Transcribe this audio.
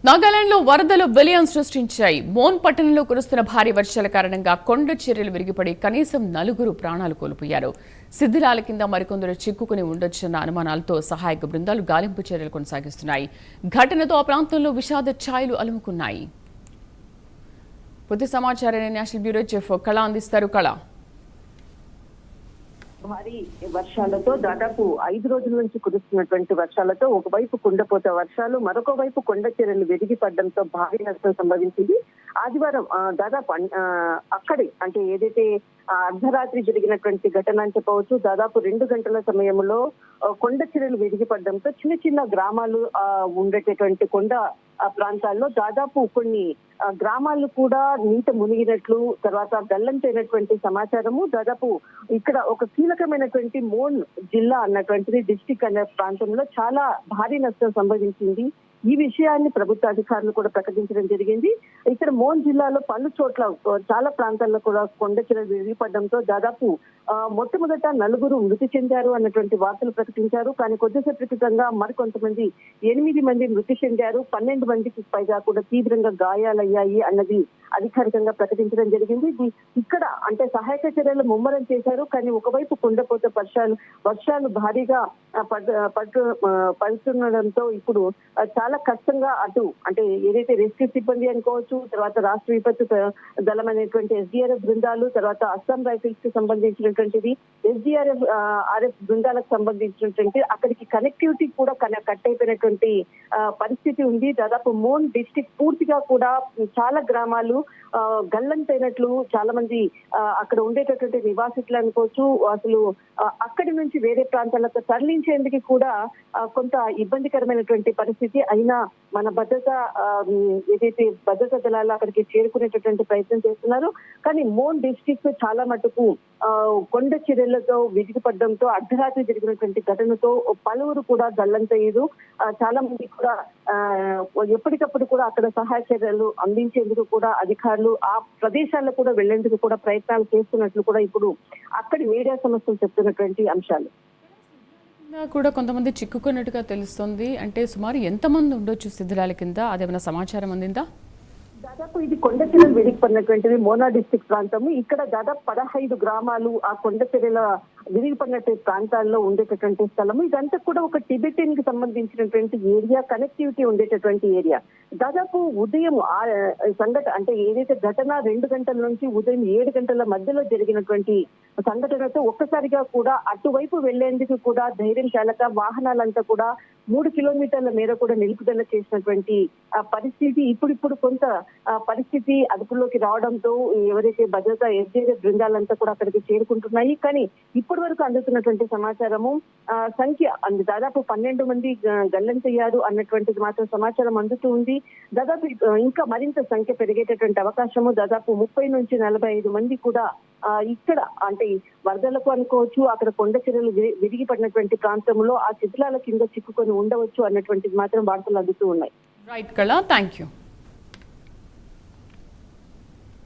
నాగాలాండ్ లో వరదలు విలయం సృష్టించాయి. మోన్ పట్టణంలో కురుస్తున్న భారీ వర్షాల కారణంగా కొండ చర్యలు విరిగిపడి కనీసం 4 ప్రాణాలు కోల్పోయారు. శిథిలాల కింద మరికొందరు చిక్కుకుని ఉండొచ్చన్న అనుమానాలతో సహాయక బృందాలు గాలింపు చర్యలు కొనసాగిస్తున్నాయి. ఘటనతో ఆ ప్రాంతంలో విషాద ఛాయలు అలుముకున్నాయి. పూర్తి సమాచారాన్ని నేషనల్ బ్యూరో చీఫ్ కళ అందిస్తారు. కళ, భారీ వర్షాలతో దాదాపు 5 రోజుల నుంచి కురుస్తున్నటువంటి వర్షాలతో ఒకవైపు కుండపోత వర్షాలు, మరొక వైపు కొండ చర్యలు విరిగి పడడంతో భారీ నష్టం సంభవించింది. ఆదివారం దాదాపు అక్కడి అంటే ఏదైతే అర్ధరాత్రి జరిగినటువంటి ఘటన అని చెప్పవచ్చు. దాదాపు 2 గంటల సమయంలో కొండ చర్యలు విరిగి పడడంతో చిన్న చిన్న గ్రామాలు ఉండేటటువంటి కొండ ప్రాంతాల్లో దాదాపు కొన్ని గ్రామాలు కూడా నీట మునిగినట్లు, తర్వాత గల్లంతైనటువంటి సమాచారము. దాదాపు ఇక్కడ ఒక కీలకమైనటువంటి మోన్ జిల్లా అన్నటువంటిది డిస్టిక్ అనే ప్రాంతంలో చాలా భారీ నష్టం సంభవించింది. ఈ విషయాన్ని ప్రభుత్వ అధికారులు కూడా ప్రకటించడం జరిగింది. ఇక్కడ మోన్ జిల్లాలో పలు చోట్ల చాలా ప్రాంతాల్లో కూడా కొండ చర్యలు విరిగిపడడంతో దాదాపు మొట్టమొదట 4 మృతి చెందారు అన్నటువంటి వార్తలు ప్రకటించారు. కానీ కొద్దిసేపటి క్రితంగా మరికొంతమంది 8 మంది మృతి చెందారు, 12 మందికి పైగా కూడా తీవ్రంగా గాయాలయ్యాయి అన్నది అధికారికంగా ప్రకటించడం జరిగింది. ఇక్కడ అంటే సహాయక చర్యలు ముమ్మరం చేశారు. కానీ ఒకవైపు కుండపోత వర్షాలు భారీగా పడుతుండడంతో ఇప్పుడు చాలా కష్టంగా అటు అంటే ఏదైతే రెస్క్యూ సిబ్బంది అనుకోవచ్చు, తర్వాత రాష్ట్ర విపత్తు దళం అనేటువంటి SDRF బృందాలు, తర్వాత అస్సాం రైఫిల్స్ కి సంబంధించినటువంటిది SDRF బృందాలకు సంబంధించినటువంటి అక్కడికి కనెక్టివిటీ కూడా కట్ అయిపోయినటువంటి పరిస్థితి ఉంది. దాదాపు మోన్ డిస్ట్రిక్ట్ పూర్తిగా కూడా చాలా గ్రామాలు గల్లంతైనట్లు, చాలా మంది అక్కడ ఉండేటటువంటి నివాసితులు అనుకోవచ్చు అసలు అక్కడి నుంచి వేరే ప్రాంతాలకు తరలించేందుకు కూడా కొంత ఇబ్బందికరమైనటువంటి పరిస్థితి. అయినా మన ఏదైతే భద్రతా దళాలు అక్కడికి చేరుకునేటటువంటి ప్రయత్నం చేస్తున్నారు. కానీ మోన్ డిస్ట్రిక్ట్ చాలా మటుకు కొండ చర్యలతో విరిగిపడడంతో అర్ధరాత్రి జరిగినటువంటి ఘటనతో పలువురు కూడా గల్లంతయ్యారు. చాలా మంది కూడా ఎప్పటికప్పుడు కూడా అక్కడ సహాయ చర్యలు అందించేందుకు కూడా అధికారులు ఆ ప్రదేశాల్లో కూడా వెళ్లేందుకు కూడా ప్రయత్నాలు చేస్తున్నట్లు కూడా ఇప్పుడు అక్కడి మీడియా సంస్థలు చెప్తున్నటువంటి అంశాలు. కూడా కొంతమంది చిక్కుకున్నట్టుగా తెలుస్తుంది. అంటే సుమారు ఎంతమంది ఉండొచ్చు శిథిలాల కింద, అదేమైనా సమాచారం అందిందా? దాదాపు ఇది కొండ చర్యలు విరిగిపడినటువంటిది మోనా డిస్ట్రిక్ట్ ప్రాంతము. ఇక్కడ దాదాపు 15 గ్రామాలు ఆ కొండ చర్యల విరిగిపడినటువంటి ప్రాంతాల్లో ఉండేటటువంటి స్థలము. ఇదంతా కూడా ఒక టిబెటియన్ కి సంబంధించినటువంటి ఏరియా, కనెక్టివిటీ ఉండేటటువంటి ఏరియా. దాదాపు ఉదయం సంఘటన అంటే ఏదైతే ఘటన 2 గంటల నుంచి ఉదయం 7 గంటల మధ్యలో జరిగినటువంటి సంఘటనతో ఒక్కసారిగా కూడా అటువైపు వెళ్లేందుకు కూడా ధైర్యం చాలక వాహనాలంతా కూడా 3 కిలోమీటర్ల మేర కూడా నిలుపుదల చేసినటువంటి పరిస్థితి. ఇప్పుడు కొంత పరిస్థితి అదుపులోకి రావడంతో ఎవరైతే భద్రతా SDRF బృందాలంతా కూడా అక్కడికి చేరుకుంటున్నాయి. కానీ ఇప్పటి వరకు అందుతున్నటువంటి సమాచారము సంఖ్య దాదాపు 12 మంది గల్లంతయ్యారు అన్నటువంటిది మాత్రం సమాచారం అందుతూ ఉంది. దాదాపు ఇంకా మరింత సంఖ్య పెరిగేటటువంటి అవకాశము. దాదాపు 30 నుంచి 45 మంది కూడా ఇక్కడ అంటే వరదలకు అనుకోవచ్చు, అక్కడ కొండ చర్యలు విరిగి పడినటువంటి ప్రాంతంలో ఆ శిథిలాల కింద చిక్కుకొని ఉండవచ్చు అన్నటువంటిది మాత్రం వార్తలు అందుతూ ఉన్నాయి. రైట్ కళ, థ్యాంక్ యూ.